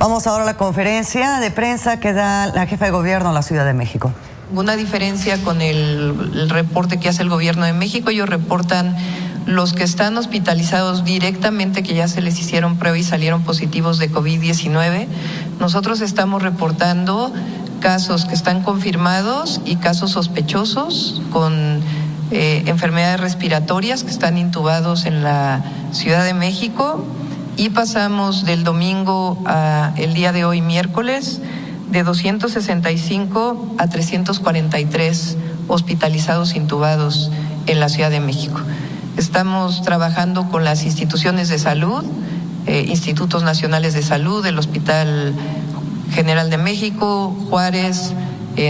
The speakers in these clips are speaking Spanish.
Vamos ahora a la conferencia de prensa que da la jefa de gobierno de la Ciudad de México. Una diferencia con el reporte que hace el gobierno de México. Ellos reportan los que están hospitalizados directamente, que ya se les hicieron prueba y salieron positivos de COVID-19. Nosotros estamos reportando casos que están confirmados y casos sospechosos con enfermedades respiratorias que están intubados en la Ciudad de México. Y pasamos del domingo a el día de hoy, miércoles, de 265 a 343 hospitalizados intubados en la Ciudad de México. Estamos trabajando con las instituciones de salud, institutos nacionales de salud, el Hospital General de México, Juárez,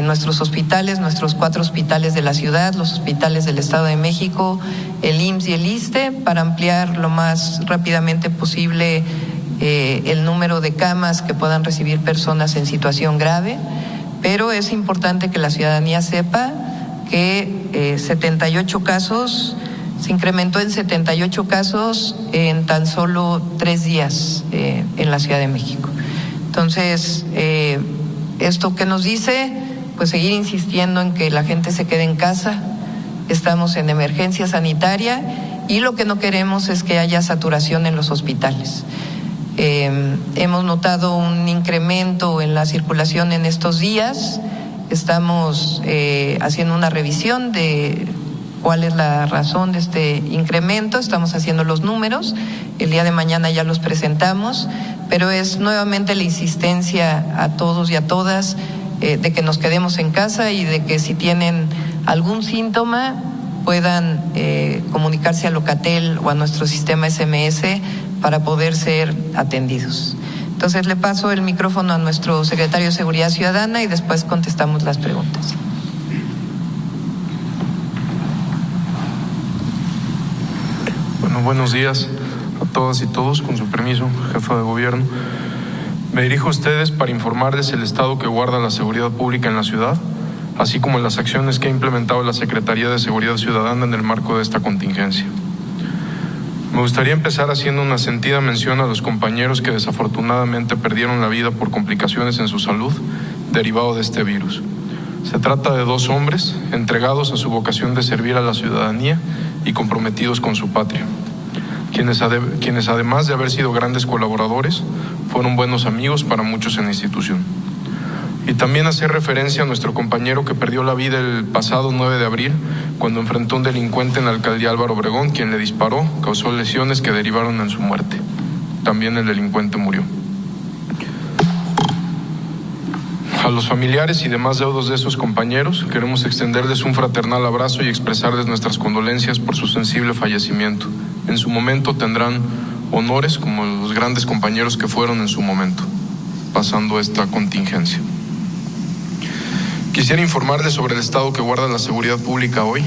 nuestros hospitales, nuestros 4 hospitales de la ciudad, los hospitales del Estado de México, el IMSS y el ISSSTE, para ampliar lo más rápidamente posible el número de camas que puedan recibir personas en situación grave. Pero es importante que la ciudadanía sepa que 78 casos, se incrementó en 78 casos en tan solo 3 días en la Ciudad de México. Entonces, ¿esto qué nos dice? Pues seguir insistiendo en que la gente se quede en casa. Estamos en emergencia sanitaria y lo que no queremos es que haya saturación en los hospitales. Hemos notado un incremento en la circulación en estos días. Estamos haciendo una revisión de cuál es la razón de este incremento. Estamos haciendo los números. El día de mañana ya los presentamos, pero es nuevamente la insistencia a todos y a todas de que nos quedemos en casa y de que si tienen algún síntoma puedan comunicarse a Locatel o a nuestro sistema SMS para poder ser atendidos. Entonces le paso el micrófono a nuestro secretario de Seguridad Ciudadana y después contestamos las preguntas. Bueno, buenos días a todas y todos. Con su permiso, jefa de gobierno. Me dirijo a ustedes para informarles el estado que guarda la seguridad pública en la ciudad, así como las acciones que ha implementado la Secretaría de Seguridad Ciudadana en el marco de esta contingencia. Me gustaría empezar haciendo una sentida mención a los compañeros que desafortunadamente perdieron la vida por complicaciones en su salud derivado de este virus. Se trata de 2 hombres entregados a su vocación de servir a la ciudadanía y comprometidos con su patria, quienes además de haber sido grandes colaboradores, fueron buenos amigos para muchos en la institución. Y también hacer referencia a nuestro compañero que perdió la vida el pasado 9 de abril cuando enfrentó a un delincuente en la alcaldía Álvaro Obregón, quien le disparó, causó lesiones que derivaron en su muerte. También el delincuente murió. A los familiares y demás deudos de esos compañeros queremos extenderles un fraternal abrazo y expresarles nuestras condolencias por su sensible fallecimiento. En su momento tendrán honores como los grandes compañeros que fueron en su momento, pasando esta contingencia. Quisiera informarles sobre el estado que guarda la seguridad pública hoy.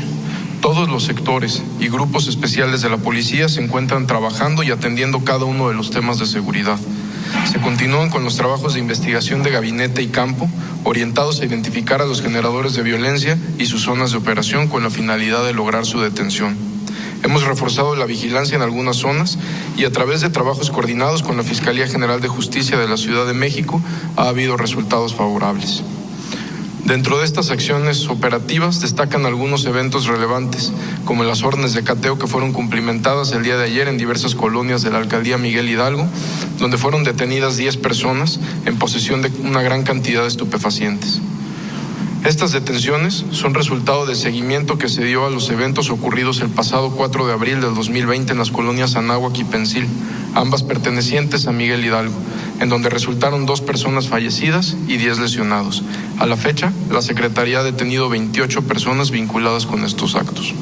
Todos los sectores y grupos especiales de la policía se encuentran trabajando y atendiendo cada uno de los temas de seguridad. Se continúan con los trabajos de investigación de gabinete y campo, orientados a identificar a los generadores de violencia y sus zonas de operación con la finalidad de lograr su detención. Hemos reforzado la vigilancia en algunas zonas y a través de trabajos coordinados con la Fiscalía General de Justicia de la Ciudad de México ha habido resultados favorables. Dentro de estas acciones operativas destacan algunos eventos relevantes, como las órdenes de cateo que fueron cumplimentadas el día de ayer en diversas colonias de la alcaldía Miguel Hidalgo, donde fueron detenidas 10 personas en posesión de una gran cantidad de estupefacientes. Estas detenciones son resultado del seguimiento que se dio a los eventos ocurridos el pasado 4 de abril del 2020 en las colonias Anáhuac y Pensil, ambas pertenecientes a Miguel Hidalgo, en donde resultaron 2 personas fallecidas y 10 lesionados. A la fecha, la Secretaría ha detenido 28 personas vinculadas con estos actos.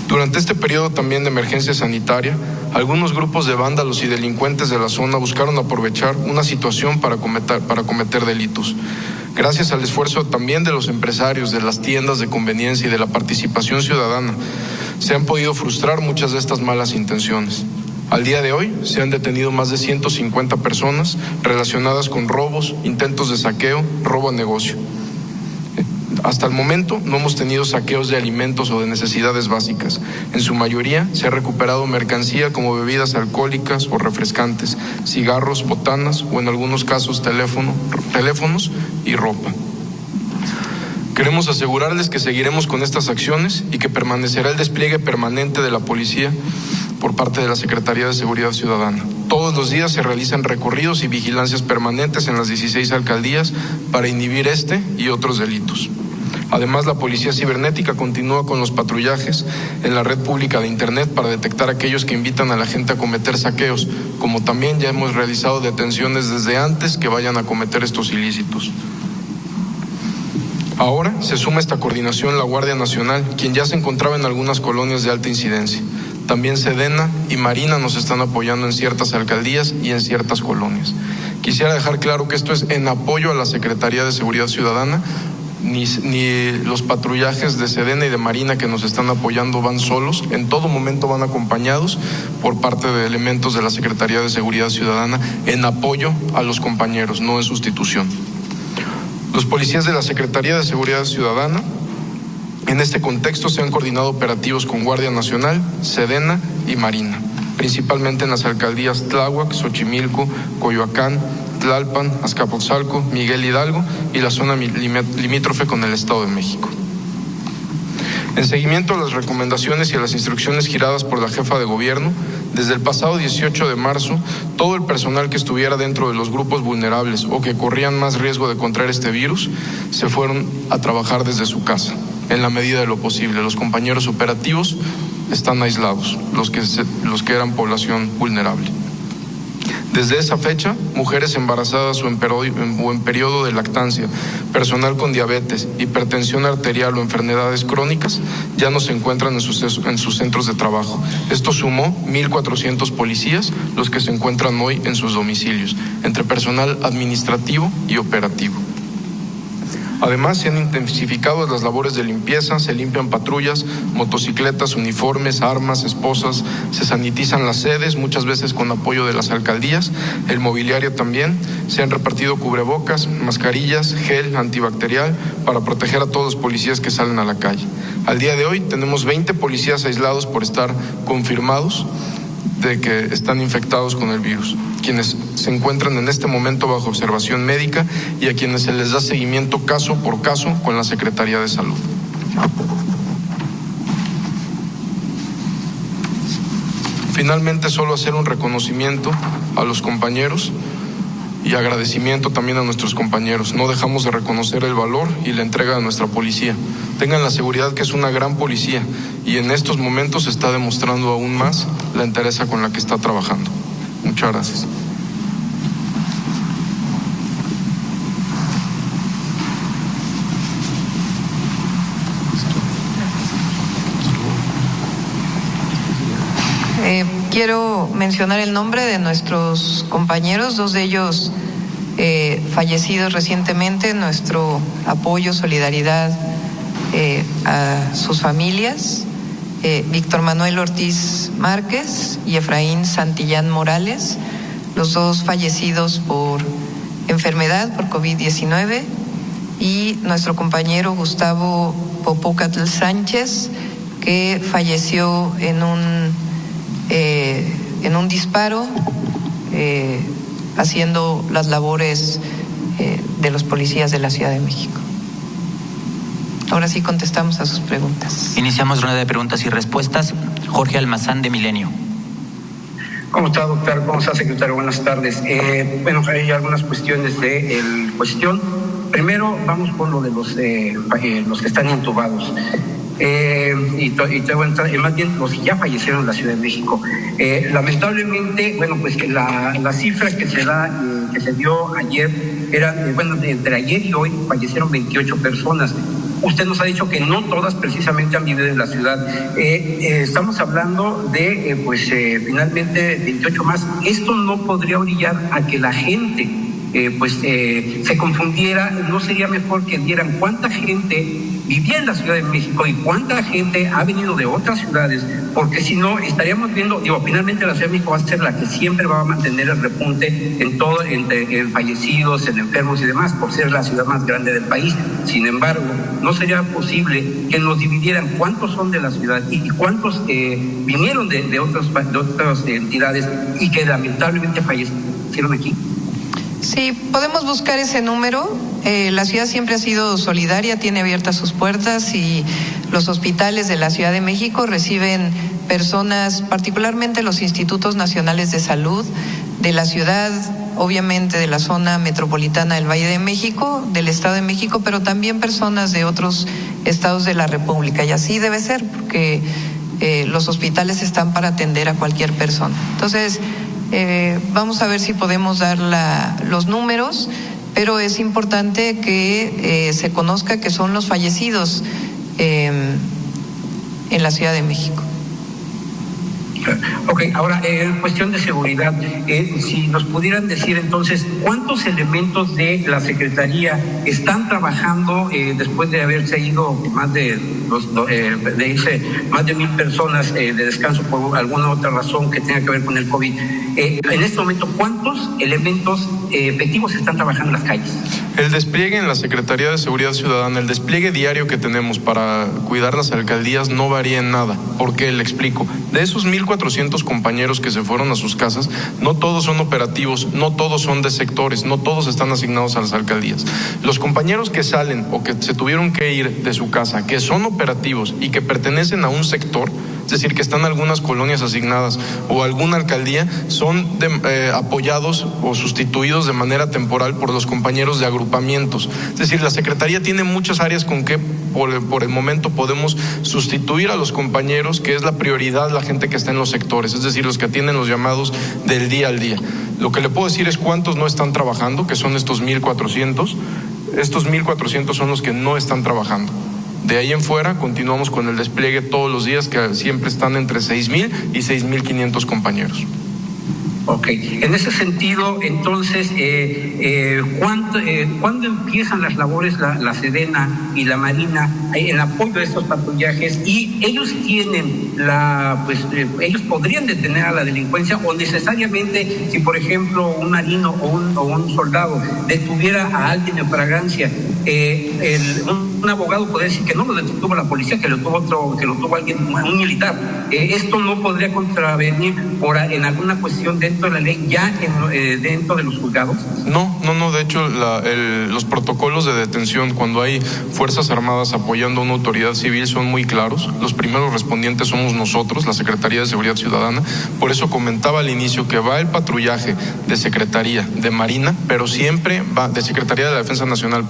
Durante este periodo también de emergencia sanitaria, algunos grupos de vándalos y delincuentes de la zona buscaron aprovechar una situación para cometer delitos. Gracias al esfuerzo también de los empresarios, de las tiendas de conveniencia y de la participación ciudadana, se han podido frustrar muchas de estas malas intenciones. Al día de hoy se han detenido más de 150 personas relacionadas con robos, intentos de saqueo, robo a negocio. Hasta el momento no hemos tenido saqueos de alimentos o de necesidades básicas. En su mayoría se ha recuperado mercancía como bebidas alcohólicas o refrescantes, cigarros, botanas o en algunos casos teléfonos y ropa. Queremos asegurarles que seguiremos con estas acciones y que permanecerá el despliegue permanente de la policía por parte de la Secretaría de Seguridad Ciudadana. Todos los días se realizan recorridos y vigilancias permanentes en las 16 alcaldías para inhibir este y otros delitos. Además, la Policía Cibernética continúa con los patrullajes en la red pública de Internet para detectar a aquellos que invitan a la gente a cometer saqueos, como también ya hemos realizado detenciones desde antes que vayan a cometer estos ilícitos. Ahora se suma a esta coordinación la Guardia Nacional, quien ya se encontraba en algunas colonias de alta incidencia. También Sedena y Marina nos están apoyando en ciertas alcaldías y en ciertas colonias. Quisiera dejar claro que esto es en apoyo a la Secretaría de Seguridad Ciudadana. Ni los patrullajes de Sedena y de Marina que nos están apoyando van solos, en todo momento van acompañados por parte de elementos de la Secretaría de Seguridad Ciudadana en apoyo a los compañeros, no en sustitución. Los policías de la Secretaría de Seguridad Ciudadana en este contexto se han coordinado operativos con Guardia Nacional, Sedena y Marina, principalmente en las alcaldías Tláhuac, Xochimilco, Coyoacán, Tlalpan, Azcapotzalco, Miguel Hidalgo y la zona limítrofe con el Estado de México. En seguimiento a las recomendaciones y a las instrucciones giradas por la jefa de gobierno, desde el pasado 18 de marzo, todo el personal que estuviera dentro de los grupos vulnerables o que corrían más riesgo de contraer este virus, se fueron a trabajar desde su casa, en la medida de lo posible. Los compañeros operativos están aislados, los que eran población vulnerable. Desde esa fecha, mujeres embarazadas o en periodo de lactancia, personal con diabetes, hipertensión arterial o enfermedades crónicas ya no se encuentran en sus centros de trabajo. Esto sumó 1,400 policías, los que se encuentran hoy en sus domicilios, entre personal administrativo y operativo. Además, se han intensificado las labores de limpieza, se limpian patrullas, motocicletas, uniformes, armas, esposas, se sanitizan las sedes, muchas veces con apoyo de las alcaldías, el mobiliario también, se han repartido cubrebocas, mascarillas, gel antibacterial para proteger a todos los policías que salen a la calle. Al día de hoy tenemos 20 policías aislados por estar confirmados de que están infectados con el virus, quienes se encuentran en este momento bajo observación médica y a quienes se les da seguimiento caso por caso con la Secretaría de Salud. Finalmente, solo hacer un reconocimiento a los compañeros y agradecimiento también a nuestros compañeros. No dejamos de reconocer el valor y la entrega de nuestra policía. Tengan la seguridad que es una gran policía y en estos momentos se está demostrando aún más la entereza con la que está trabajando. Muchas gracias. Quiero mencionar el nombre de nuestros compañeros, dos de ellos fallecidos recientemente, nuestro apoyo, solidaridad a sus familias, Víctor Manuel Ortiz Márquez y Efraín Santillán Morales, los dos fallecidos por enfermedad, por COVID-19, y nuestro compañero Gustavo Popocatl Sánchez, que falleció en un disparo haciendo las labores de los policías de la Ciudad de México. Ahora sí contestamos a sus preguntas. Iniciamos ronda de preguntas y respuestas. Jorge Almazán, de Milenio. ¿Cómo está, doctor? ¿Cómo está, secretario? Buenas tardes. Bueno, hay algunas cuestiones de cuestión. Primero, vamos por lo de los que están intubados. Más bien los que ya fallecieron en la Ciudad de México. Lamentablemente, bueno, pues que la cifra que se dio ayer era, entre ayer y hoy fallecieron 28 personas. Usted nos ha dicho que no todas precisamente han vivido en la ciudad. Estamos hablando de, finalmente 28 más. Esto no podría orillar a que la gente se confundiera. ¿No sería mejor que dieran cuánta gente vivía en la Ciudad de México y cuánta gente ha venido de otras ciudades? Porque si no, estaríamos viendo, finalmente la Ciudad de México va a ser la que siempre va a mantener el repunte en todo, en fallecidos, en enfermos y demás, por ser la ciudad más grande del país. Sin embargo, ¿no sería posible que nos dividieran cuántos son de la ciudad y cuántos vinieron de otras entidades y que lamentablemente fallecieron aquí? Sí, podemos buscar ese número. La ciudad siempre ha sido solidaria, tiene abiertas sus puertas y los hospitales de la Ciudad de México reciben personas, particularmente los institutos nacionales de salud de la ciudad, obviamente de la zona metropolitana del Valle de México, del Estado de México, pero también personas de otros estados de la República. Y así debe ser, porque los hospitales están para atender a cualquier persona. Entonces, vamos a ver si podemos dar los números, pero es importante que se conozca que son los fallecidos en la Ciudad de México. Ok, ahora, en cuestión de seguridad, si nos pudieran decir entonces, ¿cuántos elementos de la Secretaría están trabajando después de haberse ido más de 1,000 personas de descanso por alguna otra razón que tenga que ver con el COVID? En este momento, ¿cuántos elementos efectivos están trabajando en las calles? El despliegue en la Secretaría de Seguridad Ciudadana, el despliegue diario que tenemos para cuidar las alcaldías no varía en nada. ¿Por qué? Le explico. De esos 1,400 compañeros que se fueron a sus casas, no todos son operativos, no todos son de sectores, no todos están asignados a las alcaldías. Los compañeros que salen o que se tuvieron que ir de su casa, que son operativos y que pertenecen a un sector, es decir, que están algunas colonias asignadas o alguna alcaldía, son apoyados o sustituidos de manera temporal por los compañeros de agrupamientos. Es decir, la Secretaría tiene muchas áreas con que por el momento podemos sustituir a los compañeros, que es la prioridad, la gente que está en los sectores, es decir, los que atienden los llamados del día al día. Lo que le puedo decir es cuántos no están trabajando, que son estos 1,400. Estos 1,400 son los que no están trabajando. De ahí en fuera continuamos con el despliegue todos los días, que siempre están entre 6,000 y 6,500 compañeros. Ok, en ese sentido, entonces, ¿cuándo empiezan las labores la Sedena y la Marina en apoyo a estos patrullajes? Y ellos tienen ellos podrían detener a la delincuencia, o necesariamente, si por ejemplo un marino o un soldado detuviera a alguien en fragancia, un abogado podría decir que no lo detuvo la policía, que lo tuvo alguien, un militar. Esto no podría contravenir en alguna cuestión dentro de la ley, ya dentro de los juzgados. No, de hecho los protocolos de detención cuando hay Fuerzas Armadas apoyando a una autoridad civil son muy claros. Los primeros respondientes somos nosotros, la Secretaría de Seguridad Ciudadana. Por eso comentaba al inicio que va el patrullaje de Secretaría de Marina, pero siempre va de Secretaría de la Defensa Nacional,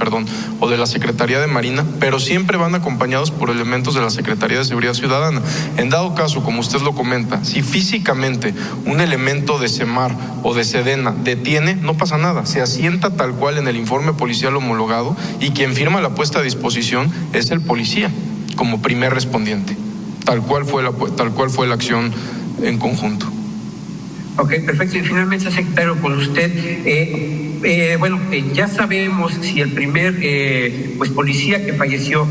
o de la Secretaría de Marina, pero siempre van acompañados por elementos de la Secretaría de Seguridad Ciudadana. En dado caso, como usted lo comenta, si físicamente un elemento de SEMAR o de Sedena detiene, no pasa nada, se asienta tal cual en el informe policial homologado, y quien firma la puesta a disposición es el policía como primer respondiente. Tal cual fue la acción en conjunto. Ok, perfecto. Y finalmente, secretario, con usted, ya sabemos si el primer policía que falleció,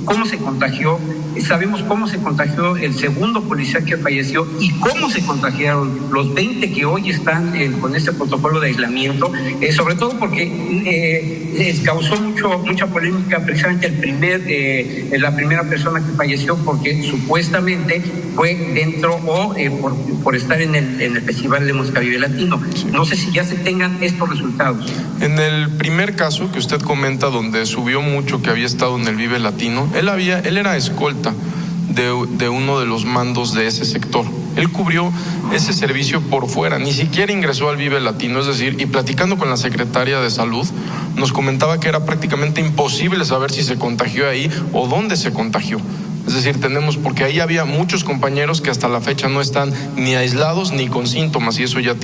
cómo se contagió, sabemos cómo se contagió el segundo policía que falleció y cómo se contagiaron los 20 que hoy están con este protocolo de aislamiento, sobre todo porque causó mucha polémica precisamente la primera persona que falleció, porque supuestamente fue dentro o por estar en el Festival de Música Vive Latino. No sé si ya se tengan estos resultados. En el primer caso que usted comenta, donde subió mucho que había estado en el Vive Latino, él era escolta de uno de los mandos de ese sector. Él cubrió ese servicio por fuera, ni siquiera ingresó al Vive Latino, es decir, y platicando con la secretaria de Salud, nos comentaba que era prácticamente imposible saber si se contagió ahí o dónde se contagió. Es decir, porque ahí había muchos compañeros que hasta la fecha no están ni aislados ni con síntomas, y eso ya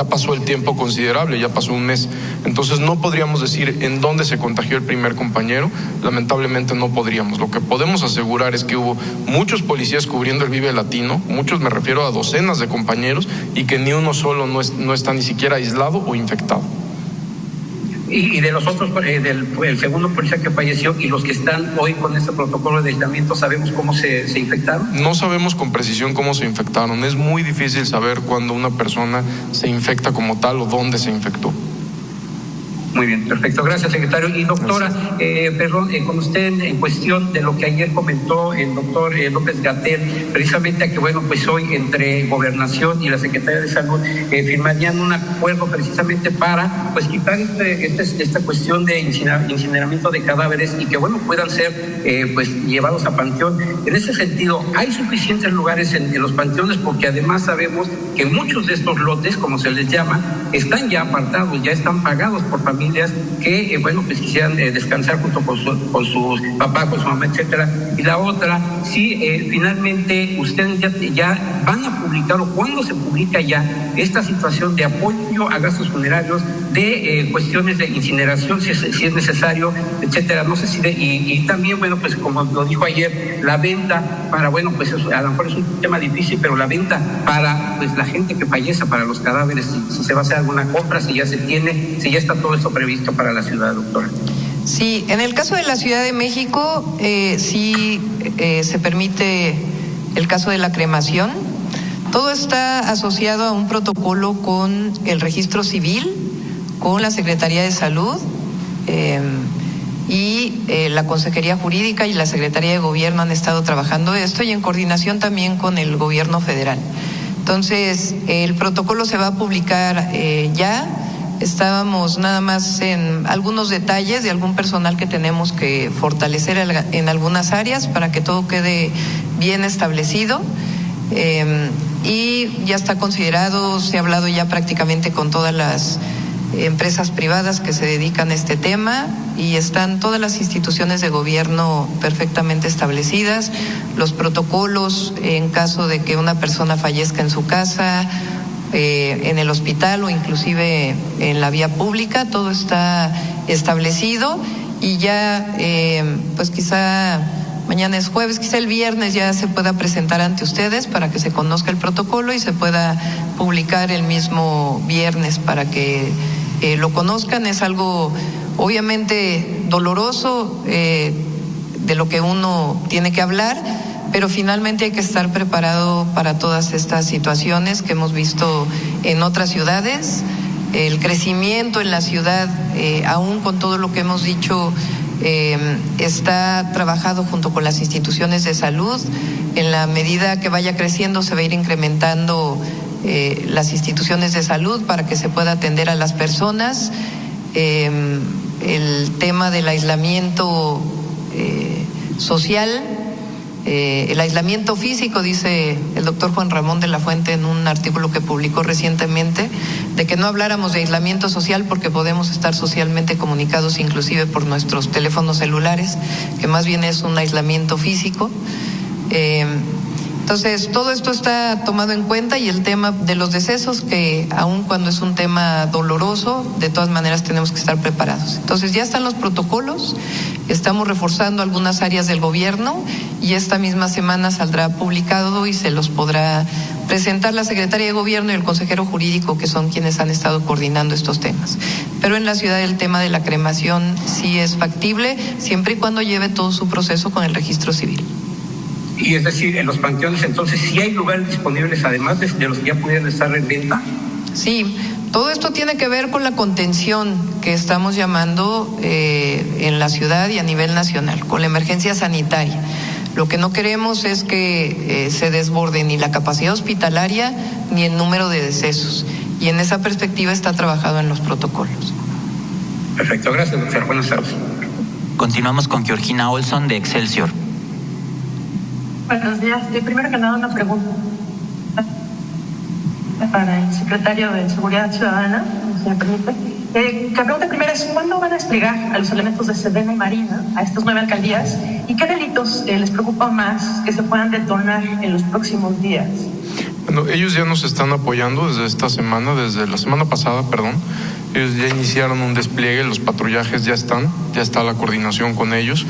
pasó el tiempo considerable, ya pasó un mes. Entonces no podríamos decir en dónde se contagió el primer compañero, lamentablemente no podríamos. Lo que podemos asegurar es que hubo muchos policías cubriendo el Vive Latino, muchos, me refiero a docenas de compañeros, y que ni uno solo no está ni siquiera aislado o infectado. Y de los otros, el segundo policía que falleció y los que están hoy con este protocolo de aislamiento, ¿sabemos cómo se infectaron? No sabemos con precisión cómo se infectaron. Es muy difícil saber cuándo una persona se infecta como tal o dónde se infectó. Muy bien, perfecto. Gracias, secretario. Y doctora, con usted en cuestión de lo que ayer comentó el doctor López-Gatell, precisamente a que, bueno, pues hoy entre Gobernación y la Secretaría de Salud firmarían un acuerdo precisamente para, pues, quitar esta cuestión de incineramiento de cadáveres y que, bueno, puedan ser, pues, llevados a panteón. En ese sentido, hay suficientes lugares en los panteones, porque además sabemos que muchos de estos lotes, como se les llama, están ya apartados, ya están pagados por familias que, bueno, pues quisieran descansar junto con sus papás, con su mamá, etcétera. Y la otra, si finalmente ustedes ya van a publicar, o cuándo se publica ya esta situación de apoyo a gastos funerarios, de cuestiones de incineración, si es necesario, etcétera. No sé si y también, bueno, pues como lo dijo ayer, la venta para, bueno, pues eso, a lo mejor es un tema difícil, pero la venta para, pues, la gente que fallece, para los cadáveres, si se va a hacer alguna compra, si ya se tiene, si ya está todo esto previsto para la ciudad, doctora. Sí, en el caso de la Ciudad de México, sí se permite el caso de la cremación. Todo está asociado a un protocolo con el Registro Civil, con la Secretaría de Salud y la Consejería Jurídica y la Secretaría de Gobierno han estado trabajando esto, y en coordinación también con el Gobierno Federal. Entonces, el protocolo se va a publicar ya. Estábamos nada más en algunos detalles de algún personal que tenemos que fortalecer en algunas áreas para que todo quede bien establecido, y ya está considerado, se ha hablado ya prácticamente con todas las empresas privadas que se dedican a este tema, y están todas las instituciones de gobierno perfectamente establecidas, los protocolos en caso de que una persona fallezca en su casa, en el hospital o inclusive en la vía pública, todo está establecido, y ya pues quizá mañana es jueves, quizá el viernes ya se pueda presentar ante ustedes para que se conozca el protocolo y se pueda publicar el mismo viernes para que lo conozcan. Es algo obviamente doloroso, de lo que uno tiene que hablar, pero finalmente hay que estar preparado para todas estas situaciones que hemos visto en otras ciudades. El crecimiento en la ciudad, aún con todo lo que hemos dicho, está trabajado junto con las instituciones de salud. En la medida que vaya creciendo, se va a ir incrementando las instituciones de salud para que se pueda atender a las personas. El tema del aislamiento social, el aislamiento físico, dice el doctor Juan Ramón de la Fuente en un artículo que publicó recientemente, de que no habláramos de aislamiento social porque podemos estar socialmente comunicados inclusive por nuestros teléfonos celulares, que más bien es un aislamiento físico. Entonces, todo esto está tomado en cuenta, y el tema de los decesos, que aun cuando es un tema doloroso, de todas maneras tenemos que estar preparados. Entonces, ya están los protocolos, estamos reforzando algunas áreas del gobierno, y esta misma semana saldrá publicado y se los podrá presentar la Secretaría de Gobierno y el consejero jurídico, que son quienes han estado coordinando estos temas. Pero en la ciudad el tema de la cremación sí es factible, siempre y cuando lleve todo su proceso con el registro civil. Y es decir, en los panteones, entonces, ¿sí hay lugares disponibles además de los que ya pudieran estar en venta? Sí, todo esto tiene que ver con la contención que estamos llamando en la ciudad y a nivel nacional, con la emergencia sanitaria. Lo que no queremos es que se desborde ni la capacidad hospitalaria ni el número de decesos. Y en esa perspectiva está trabajado en los protocolos. Perfecto, gracias, doctor. Buenas tardes. Continuamos con Georgina Olson de Excelsior. Buenos días. Primero que nada, una pregunta para el secretario de Seguridad Ciudadana, si me permite. La pregunta primera es: ¿cuándo van a desplegar a los elementos de Sedena y Marina a estas 9 alcaldías? ¿Y qué delitos les preocupa más que se puedan detonar en los próximos días? Bueno, ellos ya nos están apoyando desde desde la semana pasada, perdón. Ellos ya iniciaron un despliegue, los patrullajes ya está la coordinación con ellos.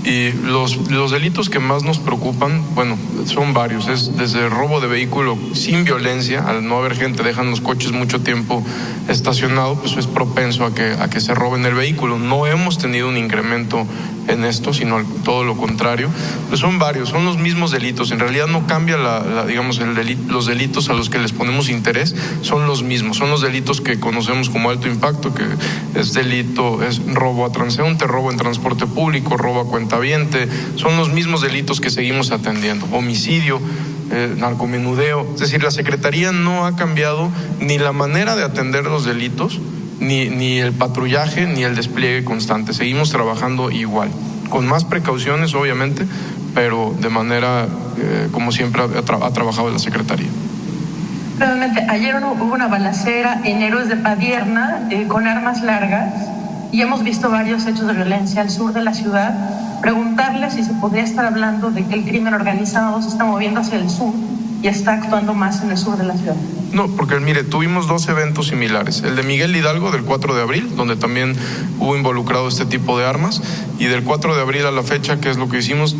Y los delitos que más nos preocupan, bueno, son varios. Es desde robo de vehículo sin violencia, al no haber gente, dejan los coches mucho tiempo estacionados, pues es propenso a que se roben el vehículo. No hemos tenido un incremento en esto, sino todo lo contrario. Pues son varios, son los mismos delitos. En realidad no cambia digamos, los delitos a los que les ponemos interés, son los mismos. Son los delitos que conocemos como alto impacto, que es delito, es robo a transeúnte, robo en transporte público, robo a cuentaviente. Son los mismos delitos que seguimos atendiendo. Homicidio, narcomenudeo. Es decir, la Secretaría no ha cambiado ni la manera de atender los delitos, ni el patrullaje, ni el despliegue constante. Seguimos trabajando igual, con más precauciones obviamente, pero de manera como siempre ha trabajado la Secretaría. Brevemente, ayer hubo una balacera en Héroes de Padierna con armas largas y hemos visto varios hechos de violencia al sur de la ciudad. Preguntarle si se podría estar hablando de que el crimen organizado se está moviendo hacia el sur y está actuando más en el sur de la ciudad. No, porque mire, tuvimos 2 eventos similares. El de Miguel Hidalgo del 4 de abril, donde también hubo involucrado este tipo de armas, y del 4 de abril a la fecha, que es lo que hicimos,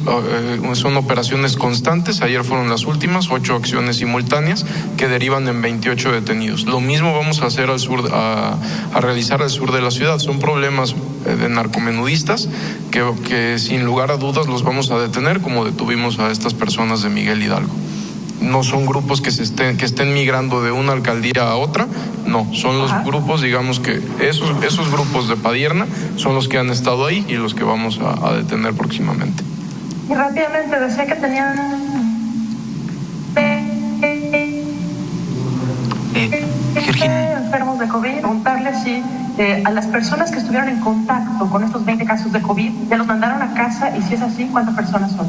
son operaciones constantes. Ayer fueron las últimas, 8 acciones simultáneas que derivan en 28 detenidos. Lo mismo vamos a hacer al sur, a realizar al sur de la ciudad. Son problemas de narcomenudistas que sin lugar a dudas los vamos a detener, como detuvimos a estas personas de Miguel Hidalgo. No son grupos que estén migrando de una alcaldía a otra, no, son los grupos, digamos que esos grupos de Padierna son los que han estado ahí y los que vamos a detener próximamente. Y rápidamente decía que tenían enfermos de COVID. Preguntarle si a las personas que estuvieron en contacto con estos 20 casos de COVID, ¿ya los mandaron a casa? Y si es así, ¿cuántas personas son?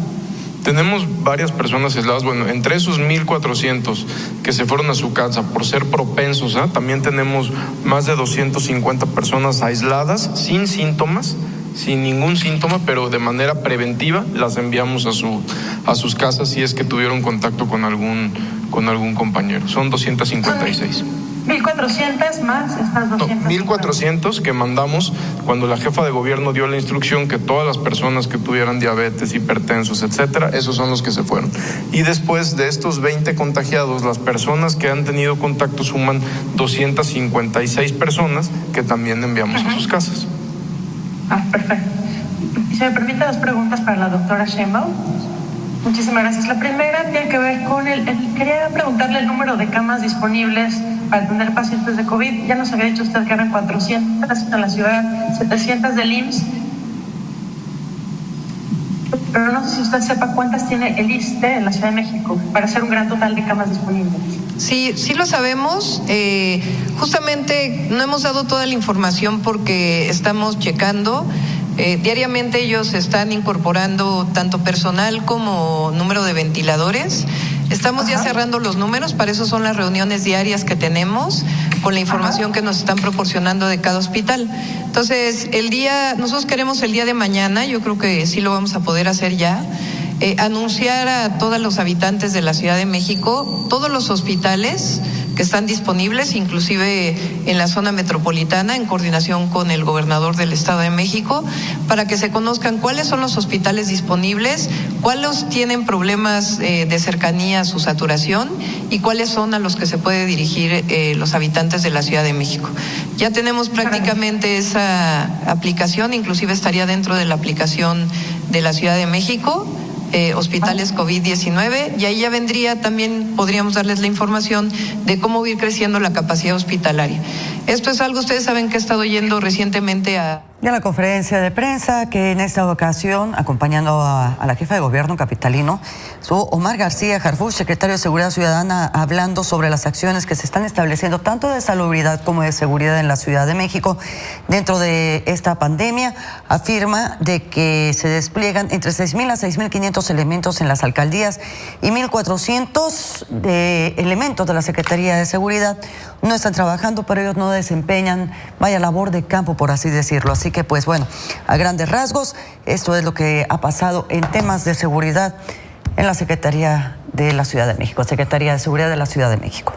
Tenemos varias personas aisladas, bueno, entre esos 1,400 que se fueron a su casa por ser propensos, también tenemos más de 250 personas aisladas, sin síntomas, sin ningún síntoma, pero de manera preventiva las enviamos a sus casas si es que tuvieron contacto con algún compañero. Son 256. 1,400 más estas 200. 1,400 que mandamos cuando la jefa de gobierno dio la instrucción que todas las personas que tuvieran diabetes, hipertensos, etcétera, esos son los que se fueron. Y después de estos 20 contagiados, las personas que han tenido contacto suman 256 personas que también enviamos a sus casas. Perfecto. Y si me permite 2 preguntas para la doctora Sheinbaum. Muchísimas gracias. La primera tiene que ver con quería preguntarle el número de camas disponibles para atender pacientes de COVID. Ya nos había dicho usted que eran 400 en la ciudad, 700 del IMSS. Pero no sé si usted sepa cuántas tiene el ISSSTE en la Ciudad de México para hacer un gran total de camas disponibles. Sí lo sabemos. Justamente no hemos dado toda la información porque estamos checando. Diariamente ellos están incorporando tanto personal como número de ventiladores. Estamos ya cerrando los números, para eso son las reuniones diarias que tenemos con la información que nos están proporcionando de cada hospital. Entonces, nosotros queremos el día de mañana, yo creo que sí lo vamos a poder hacer ya, anunciar a todos los habitantes de la Ciudad de México todos los hospitales que están disponibles, inclusive en la zona metropolitana, en coordinación con el gobernador del Estado de México, para que se conozcan cuáles son los hospitales disponibles, cuáles tienen problemas de cercanía a su saturación y cuáles son a los que se puede dirigir los habitantes de la Ciudad de México. Ya tenemos prácticamente esa aplicación, inclusive estaría dentro de la aplicación de la Ciudad de México. Hospitales COVID-19, y ahí ya vendría también, podríamos darles la información de cómo ir creciendo la capacidad hospitalaria. Esto es algo, ustedes saben que he estado yendo recientemente a la conferencia de prensa, que en esta ocasión, acompañando a la jefa de gobierno capitalino, estuvo Omar García Harfuch, secretario de Seguridad Ciudadana, hablando sobre las acciones que se están estableciendo tanto de salubridad como de seguridad en la Ciudad de México dentro de esta pandemia. Afirma de que se despliegan entre 6,000 a 6,500 elementos en las alcaldías y 1,400 de elementos de la Secretaría de Seguridad no están trabajando, pero ellos no desempeñan labor de campo, por así decirlo. Así que, pues bueno, a grandes rasgos, esto es lo que ha pasado en temas de seguridad en la Secretaría de la Ciudad de México, Secretaría de Seguridad de la Ciudad de México.